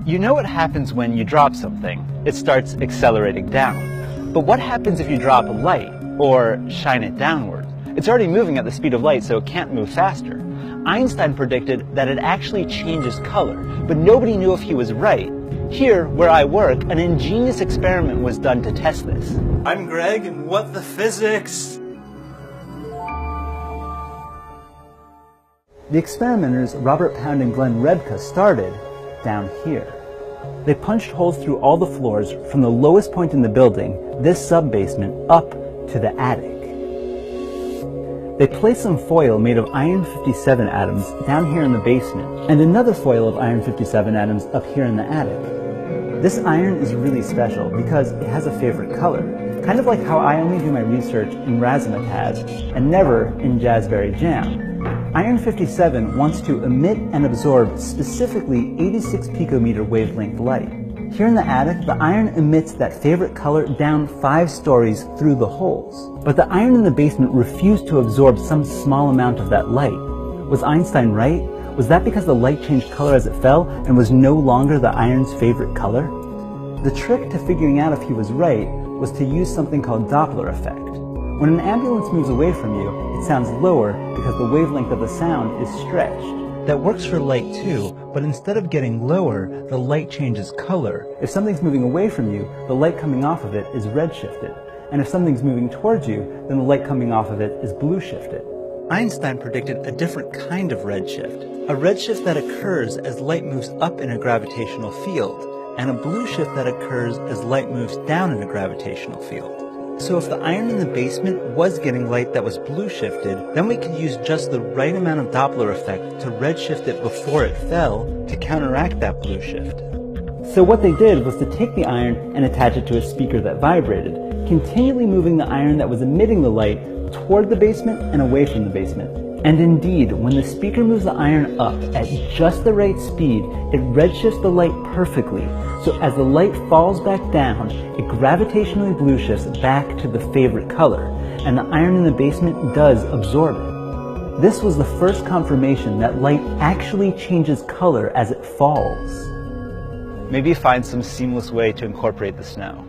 You know what happens when you drop something? It starts accelerating down. But what happens if you drop a light, or shine it downward? It's already moving at the speed of light, so it can't move faster. Einstein predicted that it actually changes color, but nobody knew if he was right. Here, where I work, an ingenious experiment was done to test this. I'm Greg, and what the physics? The experimenters Robert Pound and Glenn Rebka started down here. They punched holes through all the floors from the lowest point in the building, this sub-basement, up to the attic. They placed some foil made of iron-57 atoms down here in the basement, and another foil of iron-57 atoms up here in the attic. This iron is really special because it has a favorite color, kind of like how I only do my research in razzmatazz and never in jazzberry jam. Iron-57 wants to emit and absorb specifically 86 picometer wavelength light. Here in the attic, the iron emits that favorite color down 5 stories through the holes. But the iron in the basement refused to absorb some small amount of that light. Was Einstein right? Was that because the light changed color as it fell and was no longer the iron's favorite color? The trick to figuring out if he was right was to use something called Doppler effect. When an ambulance moves away from you, it sounds lower because the wavelength of the sound is stretched. That works for light too, but instead of getting lower, the light changes color. If something's moving away from you, the light coming off of it is red-shifted. And if something's moving towards you, then the light coming off of it is blue-shifted. Einstein predicted a different kind of redshift. A redshift that occurs as light moves up in a gravitational field, and a blue shift that occurs as light moves down in a gravitational field. So if the iron in the basement was getting light that was blue shifted, then we could use just the right amount of Doppler effect to redshift it before it fell to counteract that blue shift. So what they did was to take the iron and attach it to a speaker that vibrated, continually moving the iron that was emitting the light toward the basement and away from the basement. And indeed, when the speaker moves the iron up at just the right speed, it redshifts the light perfectly. So as the light falls back down, it gravitationally blue shifts back to the favorite color, and the iron in the basement does absorb it. This was the first confirmation that light actually changes color as it falls. Maybe find some seamless way to incorporate the snow.